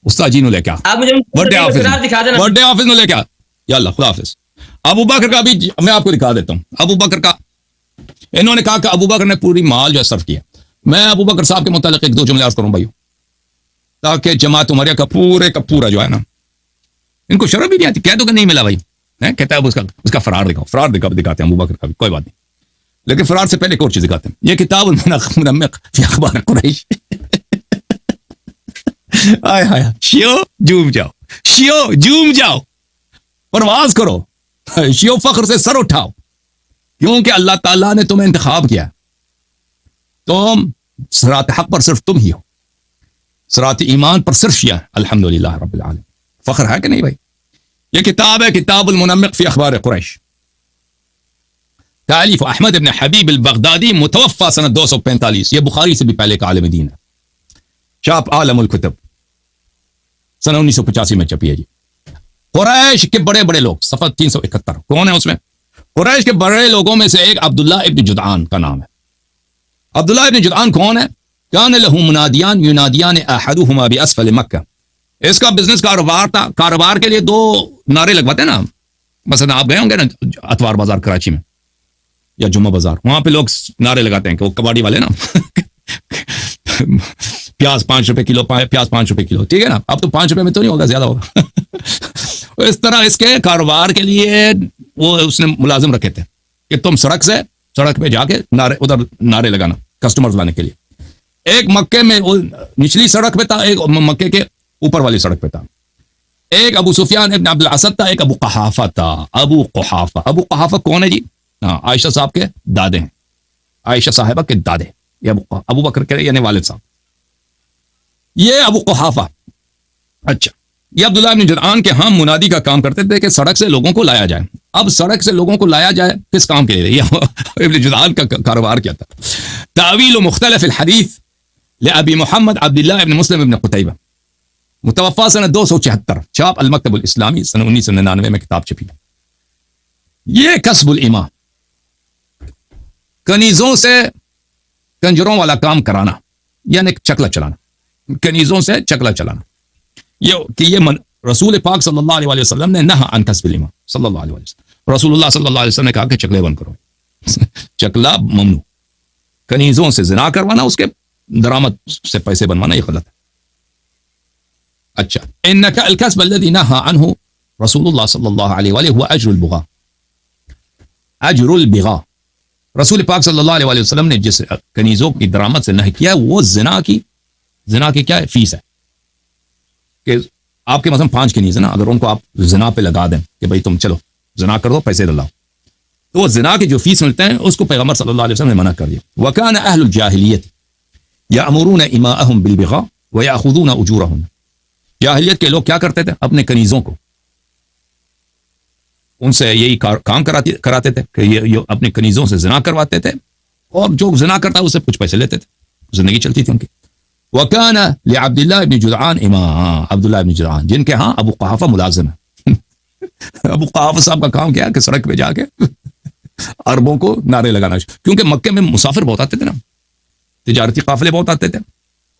[SPEAKER 1] استاد جی نے لے کے بڑے آفس میں لے کے یا اللہ خدا حافظ ابو بکر کا بھی میں آپ کو دکھا دیتا ہوں ابو بکر کا انہوں نے کہا کہ ابو بکر نے پوری مال جو ہے صرف کیا میں ابو بکر صاحب کے متعلق ایک دو جملے عرض کروں بھائیو تاکہ جماعت عمریہ کا پورا جو ہے نا ان کو شرم بھی نہیں آتی کہہ دو کہ نہیں ملا بھائی کہتا ہے اس کا فرار دکھاتے ہیں ابو بکر کا بھی کوئی بات نہیں لیکن فرار سے پہلے ایک اور چیز دکھاتے ہیں یہ کتاب المنمق فی اخبار قریش شیو جوم جاؤ پرواز کرو شیو فخر سے سر اٹھاؤ کیونکہ اللہ تعالیٰ نے تمہیں انتخاب کیا تم صراط حق پر صرف تم ہی ہو صراط ایمان پر صرف شیعہ الحمدللہ رب العالمین فخر ہے کہ نہیں بھائی یہ کتاب ہے کتاب المنمق فی اخبار قریش تالیف احمد ابن حبیب البغدادی متوفى سنہ 245 یہ بخاری سے بھی پہلے کا عالم دین ہے چاپ عالم الکتب سنہ 1985 میں چھپی ہے جی قریش کے بڑے بڑے لوگ صفحہ 371 کون ہے اس میں قریش کے بڑے لوگوں میں سے ایک عبداللہ ابن جدعان کا نام ہے عبداللہ ابن جدعان کون ہے کان لہ منادیان ینادیان احدہما باسفل مکہ اس کا بزنس کاروبار تھا کاروبار کے لیے دو نعرے لگواتے ہیں نا مثلا آپ گئے ہوں گے نا اتوار بازار کراچی میں یا جمعہ بازار وہاں پہ لوگ نعرے لگاتے ہیں کہ وہ کباڑی والے نا پیاز 5 روپے کلو پیاز 5 روپے کلو ٹھیک ہے نا اب تو 5 روپے میں تو نہیں ہوگا زیادہ ہوگا اس طرح اس کے کاروبار کے لیے وہ اس نے ملازم رکھے تھے کہ تم سڑک پہ جا کے نعرے لگانا کسٹمرز لانے کے لیے ایک مکے میں نچلی سڑک پہ تھا ایک مکے کے اوپر والی سڑک پہ تھا ایک ابو سفیان ابن عبد الاسد تھا ایک ابو قحافہ تھا ابو قحافہ کون ہے جی عائشہ صاحب کے دادے ہیں عائشہ صاحبہ کے دادے یہ ابو بکر کے یعنی والد صاحب یہ ابو قحافہ اچھا یہ عبداللہ بن جدعان کے ہم منادی کا کام کرتے تھے کہ سڑک سے لوگوں کو لایا جائے اب سڑک سے لوگوں کو لایا جائے کس کام کے لیے ابن جدعان کا کاروبار کیا تھا تعویل مختلف الحدیث لابی محمد عبداللہ ابن مسلم ابن قتیبہ متوفى سنہ 276 چاپ المکتب الاسلامی سنہ 1999 میں کتاب چھپی یہ کسب الامام کنیزوں سے کنجروں والا کام کرانا یعنی چکلا چلانا کنیزوں سے چکلا چلانا یہ رسول پاک صلی اللہ علیہ وسلم نے نہا عن کسب الامام صلی اللہ علیہ وسلم رسول اللہ صلی اللہ علیہ وسلم نے کہا کہ چکلے بند کرو چکلا ممنوع کنیزوں سے زنا کروانا اس کے درآمد سے پیسے بنوانا یہ غلط ہے اچھا انک الکسب الذی نہا عنہ رسول اللہ صلی اللہ علیہ وآلہ هو اجر البغاء رسول پاک صلی اللہ علیہ وسلم نے جس کنیزوں کی درآمد سے نہی کیا وہ زنا کی کیا ہے فیس ہے کہ آپ کے مثلا 5 کنیز ہے نا اگر ان کو آپ زنا پہ لگا دیں کہ بھائی تم چلو زنا کر دو پیسے دلاؤ تو وہ زنا کے جو فیس ملتے ہیں اس کو پیغمبر صلی اللہ علیہ وسلم نے منع کر دیا وکان اہل الجاہلیت یامرون اماءهم بالبغاء ویاخذون اجورهم جاہلیت کے لوگ کیا کرتے تھے اپنے کنیزوں کو ان سے یہی کام کراتے تھے کہ یہ اپنے کنیزوں سے زنا کرواتے تھے اور جو زنا کرتا اس سے کچھ پیسے لیتے تھے زندگی چلتی تھی ان کی وکان لعبداللہ ابن جدعان امام عبداللہ ابن جدعان جن کے ہاں ابو قحافہ ملازم ہے ابو قحافہ صاحب کا کام کیا کہ سڑک پہ جا کے عربوں کو نعرے لگانا کیونکہ مکے میں مسافر بہت آتے تھے نا تجارتی قافلے بہت آتے تھے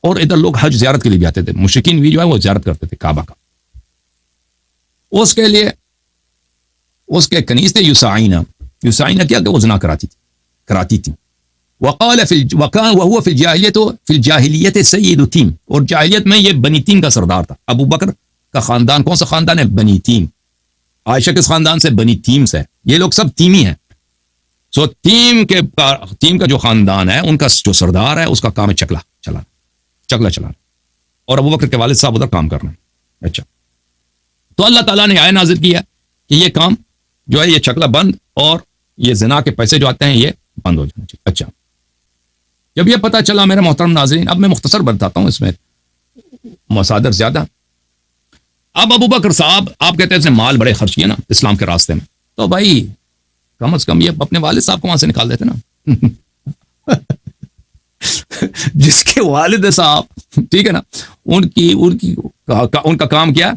[SPEAKER 1] اور ادھر لوگ حج زیارت کے لیے بھی آتے تھے مشرکین بھی جو ہے وہ زیارت کرتے تھے کعبہ کا اس کے لیے اس کے کنیز تھے یسعینہ کیا کہ وہ زنا کراتی تھی وقال وهو في الجاہلیت سید تیم اور جاہلیت میں یہ بنی تیم کا سردار تھا ابو بکر کا خاندان کون سا خاندان ہے بنی تیم عائشہ کس خاندان سے؟ بنی تیم سے. یہ لوگ سب تیمی ہیں. سو تیم کا جو خاندان ہے ان کا جو سردار ہے اس کا کام ہے چکلا چلانا. اور ابو بکر کے والد صاحب ادھر کام کر رہے ہیں. اچھا تو اللہ تعالیٰ نے آیت نازل کی ہے کہ یہ کام جو ہے یہ چکلا بند اور یہ زنا کے پیسے جو آتے ہیں یہ بند ہو جانا چاہیے. اچھا جب یہ پتا چلا میرے محترم ناظرین، اب میں مختصر بتاتا ہوں، اس میں مصادر زیادہ. اب ابو بکر صاحب آپ کہتے ہیں اس نے مال بڑے خرچ کیے نا اسلام کے راستے میں، تو بھائی کم از کم یہ اپنے والد صاحب کو وہاں سے نکال دیتے نا. جس کے والد صاحب ٹھیک ہے نا، ان کا کام کیا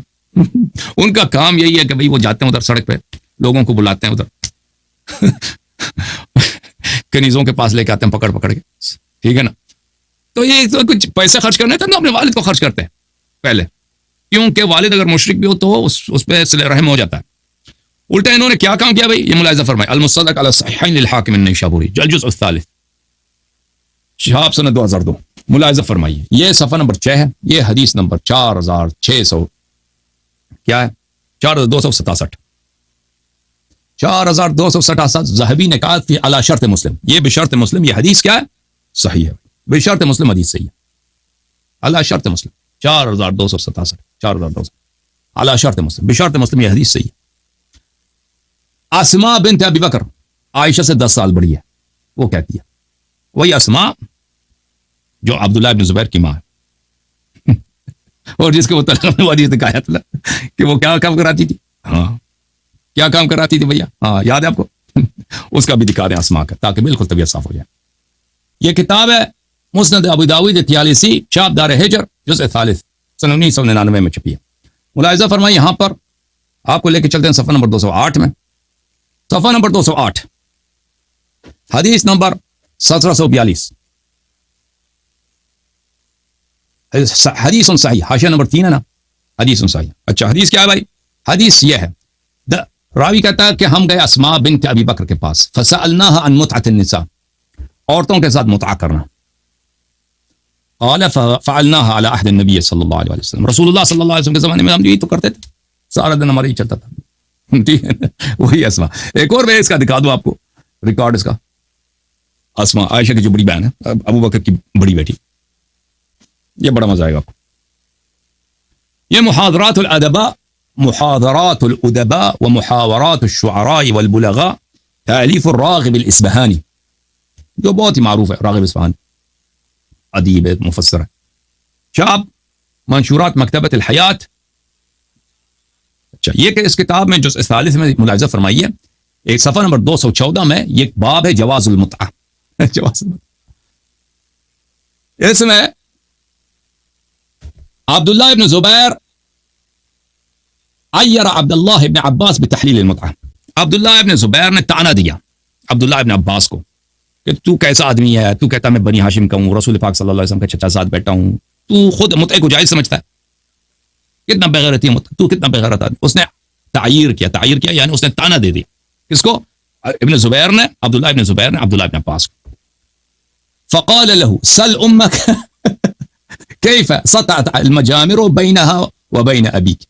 [SPEAKER 1] ان کا کام یہی ہے کہ بھائی وہ جاتے ہیں ادھر سڑک پہ لوگوں کو بلاتے ہیں ادھر کنیزوں کے پاس لے کے آتے ہیں پکڑ کے، ٹھیک ہے نا. تو یہ کچھ پیسے خرچ کرنے تھے تو اپنے والد کو خرچ کرتے ہیں پہلے، کیونکہ والد اگر مشرک بھی ہو تو اس پہ صلہ رحم ہو جاتا ہے. الٹا انہوں نے کیا کام کیا بھائی، یہ ملاحظہ فرمائے المصدق علی الصحیحین للحاکم النیسابوری الجزء الثالث شہاب سنہ 2002. ملاحظہ فرمائیے یہ صفحہ نمبر 6 ہے، یہ حدیث نمبر 4600 کیا ہے 4267 4267. ذہبی نے کہا کہ علی شرط مسلم، یہ بشرط مسلم، یہ حدیث کیا ہے صحیح ہے، بشرط مسلم حدیث صحیح ہے. علی شرط مسلم 4267 4200 علی شرط مسلم، بشرط مسلم یہ حدیث صحیح ہے. اسماء بنت ابی بکر عائشہ سے 10 سال بڑی ہے. وہ کہتی ہے وہی اسماء جو عبداللہ ابن زبیر کی ماں ہے اور جس کے متعلق حدیث دکھایا تھا کہ وہ کیا کام کراتی تھی. ہاں کیا کام کراتی تھی بھیا؟ ہاں یاد ہے آپ کو؟ اس کا بھی دکھا دیں اسماء کا، تاکہ بالکل طبیعت صاف ہو جائے. یہ کتاب ہے مسند ابو داؤد 43 چاپ دار ہجر جزء ثالث سن 1999 میں چھپی ہے. ملاحظہ فرمائیے یہاں پر آپ کو لے کے چلتے ہیں صفحہ نمبر 208 میں. صفحہ نمبر 208 حدیث نمبر 1742 حدیث صحیح، حاشیہ نمبر 3 ہے نا، حدیث صحیح. اچھا حدیث کیا ہے بھائی؟ حدیث یہ ہے راوی کہتا ہے کہ ہم گئے اسماء بنت ابی بکر کے پاس، فسألناها عن متعة النساء، عورتوں کے ساتھ متعہ کرنا. قال فعلناها على عهد النبي صلی اللہ علیہ وسلم، رسول اللہ صلی اللہ علیہ وسلم کے زمانے میں ہم یہی تو کرتے تھے، سارا دن ہمارا یہ چلتا تھا. ٹھیک ہے وہی اسماء. ایک اور میں اس کا دکھا دوں آپ کو ریکارڈ اس کا. اسماء عائشہ کی جو بڑی بہن ہے، ابو بکر کی بڑی بیٹی، یہ بڑا مزہ آئے گا آپ کو. یہ محاضرات الادباء ومحاورات الشعراء والبلغاء تالیف الراغب الاسبہانی، جو بہت ہی معروف ہے. راغب اصفہانی ادیب مفسر ہے. چاپ منشورات مکتبۃ الحیات. اچھا یہ کہ اس کتاب میں جزء ثالث میں ملاحظہ فرمائیے ایک صفحہ نمبر 214 میں یہ باب ہے جواز المتعہ. جواز المتعہ اس میں عبداللہ ابن زبیر عیر عبداللہ ابن عباس بتحلیل المتعہ. عبداللہ ابن زبیر نے طعنہ دیا عبداللہ ابن عباس کو کہ تو کیسا آدمی ہے، تو کہتا میں بنی ہاشم کا ہوں، رسول پاک صلی اللہ علیہ وسلم کے چچا ساتھ بیٹھا ہوں، تو خود متعہ کو جائز سمجھتا ہے، کتنا بغیرتی ہے متعہ، تو کتنا بغیرت آدمی. اس نے تعیر کیا یعنی اس نے طعنہ دے دیا. کس کو؟ ابن زبیر نے، عبداللہ ابن زبیر نے عبداللہ ابن عباس کو. فقال له سل امك كيف سطعت المجامر بينها وبين ابيك.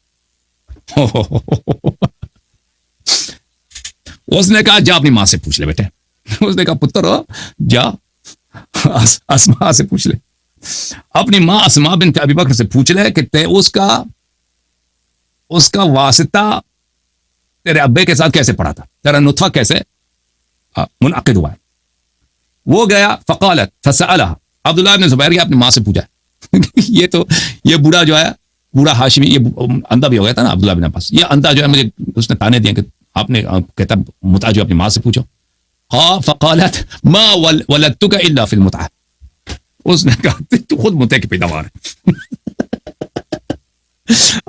[SPEAKER 1] اس نے کہا جا اپنی ماں سے پوچھ لے بیٹے. اس نے کہا پتر جا اسماء سے پوچھ لے، اپنی ماں اسماء بنت ابی بکر سے پوچھ لے کہ تے اس کا واسطہ تیرے ابے کے ساتھ کیسے پڑا تھا، تیرا نطفہ کیسے منعقد ہوا ہے. وہ گیا فقالت فسألها، عبداللہ ابن زبیر گیا اپنی ماں سے پوچھا. یہ بوڑھا جو ہے، بوڑھا ہاشمی، یہ اندھا بھی ہو گیا تھا نا عبداللہ ابن عباس، یہ اندھا جو ہے مجھے اس نے تانے دیے کہ آپ نے کہتا متعہ جو اپنی ماں سے پوچھو. ہاں فقالت ما ولدتک الا فی المتعہ. اس نے کہا تو خود متعہ کی پیداوار ہے.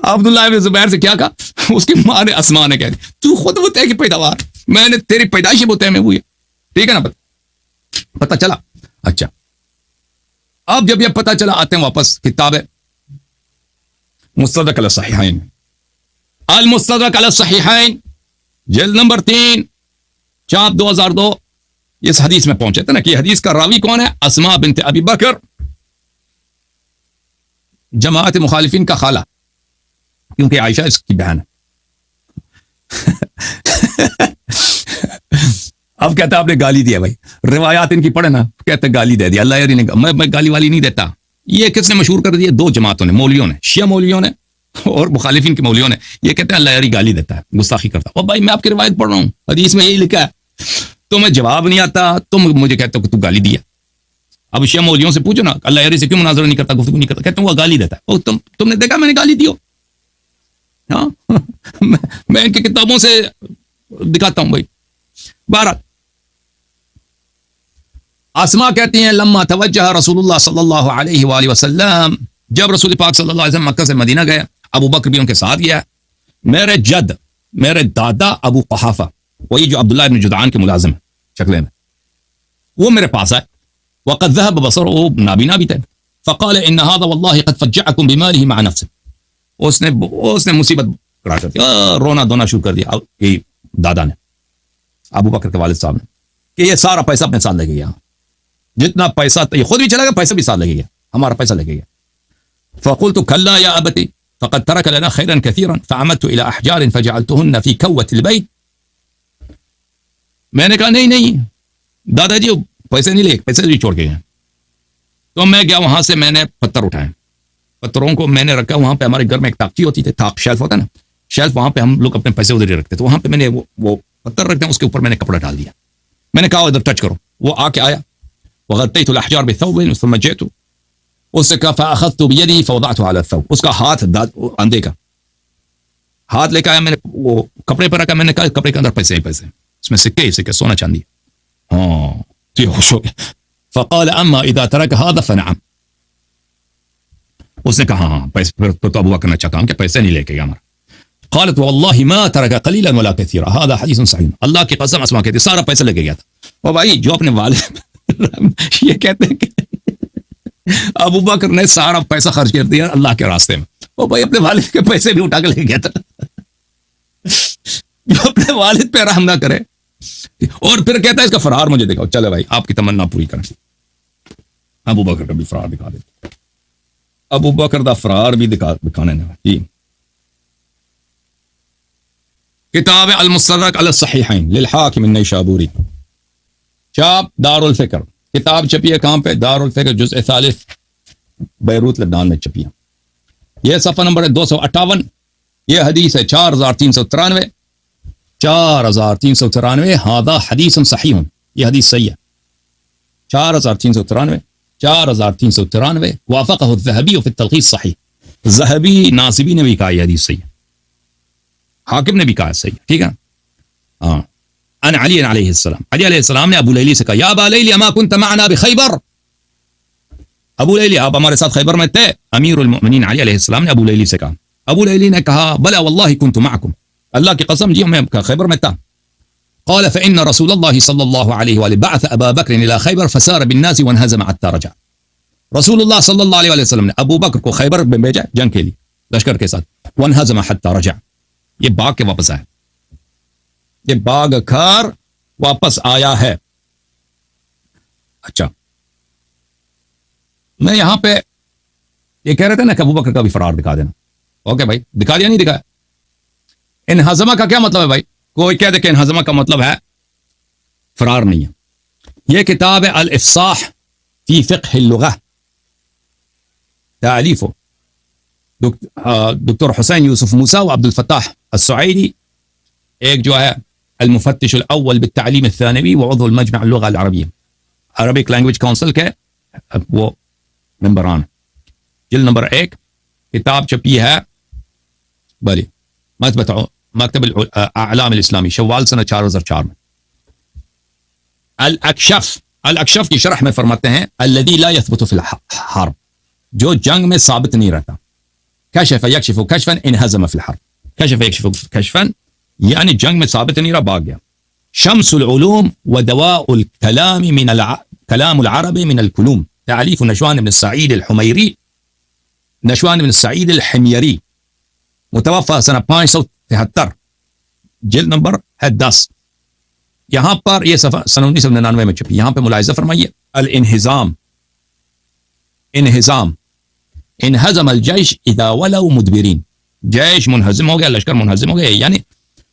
[SPEAKER 1] عبداللہ ابن زبیر سے کیا کہا؟ اس کی ماں نے اسماء نے کہہ دی تو خود متعہ کی پیداوار، میں نے تیری پیدائشی متعہ میں ہوئی ہے. ٹھیک ہے نا، پتہ چلا. اچھا اب جب یہ پتہ چلا آتے ہیں واپس کتاب مستدرک علی الصحیحین، المستدرک علی الصحیحین جلد نمبر 3 چاپ 2002. اس حدیث میں پہنچے تھے نا کہ حدیث کا راوی کون ہے؟ اسماء بنت ابی بکر، جماعت مخالفین کا خالہ، کیونکہ عائشہ اس کی بہن ہے. اب کہتا ہے آپ نے گالی دیا بھائی. روایات ان کی پڑھے نا, کہتے گالی دے دیا اللہ یاری نے. میں گالی والی نہیں دیتا. یہ کس نے مشہور کر دیا؟ دو جماعتوں نے, مولویوں نے, شیعہ مولویوں نے اور مخالفین کے مولویوں نے. یہ کہتے ہیں اللہ یاری گالی دیتا ہے, گستاخی کرتا ہے. اور بھائی میں آپ کی روایت پڑھ رہا ہوں, حدیث میں یہی لکھا ہے, تمہیں جواب نہیں آتا, تم مجھے کہتے ہو کہ تو گالی دیا. اب شیعہ مولویوں سے پوچھو نا اللہ یاری سے کیوں مناظرہ نہیں کرتا, گفتگو نہیں کرتا, کہتے ہیں وہ گالی دیتا ہے. تم نے دیکھا میں نے گالی دی ہو؟ ہاں میں ان کی کتابوں سے دکھاتا ہوں بھائی. بہرحال اسما کہتی ہیں لما توجہ رسول اللہ صلی اللہ علیہ وآلہ وسلم, جب رسول پاک صلی اللہ علیہ وسلم مکہ سے مدینہ گئے, ابو بکر بھی ان کے ساتھ گیا. میرے جد, میرے دادا ابو قحافہ, وہی جو عبداللہ ابن جدعان کے ملازم شکلے میں, وہ میرے پاس آئے. وقد ذهب بصره, وہ نابینا بھی تھے. فقال ان هذا والله قد فجعكم بماله مع نفسه, اس نے مصیبت کڑا کر دیا, رونا دھونا شروع کر دیا دادا نے, ابو بکر کے والد صاحب نے, کہ یہ سارا پیسہ اپنے ساتھ لے گیا, جتنا پیسہ یہ خود بھی چلا گیا, پیسہ بھی ساتھ لے گیا, ہمارا پیسہ لے گیا. فقلت كلا يا ابتي فقد ترك لنا خيرا كثيرا فعمدت الى احجار فجعلتهن في كوة البيت. میں نے کہا نہیں دادا جی پیسے نہیں لے, پیسے بھی چھوڑ کے گئے. تو میں گیا وہاں سے, میں نے پتھر اٹھائے, پتھروں کو میں نے رکھا وہاں پہ. ہمارے گھر میں ایک طاقچی ہوتی تھی, طاق شیلف ہوتا ہے نا, شیلف, وہاں پہ ہم لوگ اپنے پیسے ادھر ہی رکھتے تھے. وہاں پہ میں نے وہ پتھر رکھتے ہیں, اس کے اوپر میں نے کپڑا ڈال دیا. میں نے کہا ادھر ٹچ کرو, وہ آ کے آیا. وغطيت الاحجار بثوب ثم جئت, اس سے کہا فاخذت بيدي فوضعته على الثوب, اس کا ہاتھ اندھے کا ہاتھ لے کے آیا, میں نے وہ کپڑے پر رکھا. میں نے کہا کپڑے کے اندر پیسے ہی پیسے, اس میں سکے سونا چاندی. ہاں تو یہ خوش ہو گیا. فقال اما اذا ترك هذا فنعم, اس نے کہا ہاں پیسے تو ابو بکر نے اچھا کام کہ پیسے نہیں لے کے گیا ہمارا. قالت والله ما ترك قليلا ولا كثيرا هذا حديث صحيح. اللہ کی قسم اسما کہتی سارا پیسہ لے کے گیا تھا. اور بھائی جو اپنے والد یہ کہتے ہیں کہ ابو بکر نے سارا پیسہ خرچ کر دیا اللہ کے راستے میں. وہ بھائی اپنے والد کے پیسے بھی اٹھا کے لے گیا تھا. جو اپنے والد پہ رحم نہ کرے. اور پھر کہتا ہے اس کا فرار مجھے دکھاؤ. چلے بھائی آپ کی تمنا پوری کریں. ابو بکر کا بھی فرار دکھا دیتے, ابو بکر دا فرار بھی دکھانے جی. کتاب المستدرک علی الصحیحین للحاکم النیشابوری, چاپ دار الفکر, کتاب چھپی ہے کہاں پہ؟ دار الفکر, جزء ثالث, بیروت لبنان میں چھپی ہے. یہ صفحہ نمبر ہے 258. یہ حدیث ہے 4393. 4393. ہذا حدیث صحیح, یہ حدیث صحیح ہے. 4393 4393. وافقہ الذہبی فی التلخیص صحیح. ذہبی ناصبی نے بھی کہا یہ حدیث صحیح ہے, حاکم نے بھی کہا صحیح ہے. ٹھیک ہے. ہاں ان علی علیہ السلام, علی علیہ السلام نے ابو لیلی سے کہا یا ابا لیلی اما کنت معنا بخیبر, ابو لیلی آپ ہمارے ساتھ خیبر میں تھے. امیر المؤمنین علی علیہ السلام نے ابو لیلی سے کہا. ابو لیلی نے کہا بلا والله كنت معكم, اللہ کی قسم جی میں خیبر میں تھا. قال فإن رسول الله صلى الله عليه وآله بعث أبا بكر إلى خيبر فسار بالناس وانهزم حتى رجع. رسول اللہ صلی اللہ علیہ وسلم نے ابو بکر کو خیبر میں بھیجا جنگ کے لیے لشکر کے ساتھ. وانهزم حتى رجع, یہ باغ کے واپس آیا, یہ باغ کھار واپس آیا ہے. اچھا میں یہاں پہ یہ کہہ رہے تھے نا کہ ابو بکر کا بھی فرار دکھا دینا. اوکے بھائی دکھا دیا نہیں دکھایا. انہزمہ کا کیا مطلب ہے بھائی؟ کوئی کہہ دے کہ انہزمہ کا مطلب ہے فرار نہیں ہے. یہ کتاب ہے الافصاح فی فقہ اللغہ, تالیف دکتر حسین یوسف موسیٰ و عبد الفتاح السعیدی, ایک جو ہے المفتش الاول بالتعلیم الثانوی وعضو المجمع اللغة العربیہ, عربک لینگویج کونسل کے وہ ممبران. جلد نمبر 1, کتاب چھپی ہے بلی مکتب الاعلام الاسلامی, شوال سنہ 4004 میں. الاکشف کی شرح میں فرماتے ہیں الذی لا يثبت فی الحرب, جو جنگ میں ثابت نہیں رہتا. کشف یکشف کشفا انہزم فی الحرب, کشف یکشف کشفا یعنی جنگ میں ثابت نہیں رہا بھاگ گیا. شمس العلوم ودواء الكلام من كلام العرب من الكلوم, تعلیف نشوان بن السعید الحمیری, نشوان بن السعید الحمیری, متوفى سنہ 573, جلد نمبر ہے 10. یہاں پر یہ صفحہ سنہ 1999 میں چھپی. یہاں پہ ملاحظہ فرمائیے الانہزام, انہزام, انہزم الجیش اذا ولوا مدبرین, جیش منہزم ہو گیا, لشکر منہزم ہو گیا, یعنی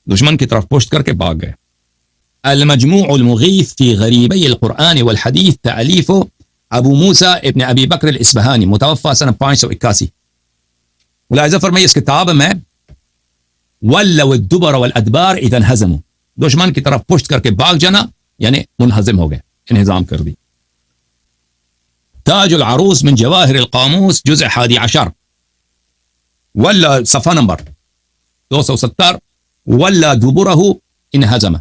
[SPEAKER 1] دشمن کی طرف پشت کر کے بھاگ گئے. المجموع المغیث فی غریبی القرآن والحدیث تألیف ابو موسیٰ ابن ابی بکر الاسبہانی متوفى سنہ 581. ملاحظہ فرمائیے اس کتاب میں ولوا الدبر والادبار اذا انہزموا، دشمن کی طرف پشت کر کے بھاگ جانا یعنی منہزم ہو گئے، انہزام کر دی. تاج العروس من جواہر القاموس جزء 11 ولا صفحہ نمبر 270 ولا دبرہ انہزم،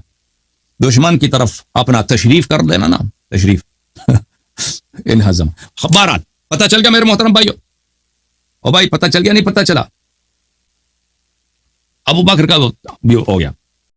[SPEAKER 1] دشمن کی طرف اپنا تشریف کر دینا نا، تشریف انہزم. بہرحال پتہ چل گیا میرے محترم بھائیو، او بھائی پتہ چل گیا نہیں پتہ چلا؟ ابو بکر کا بھی ہو گیا.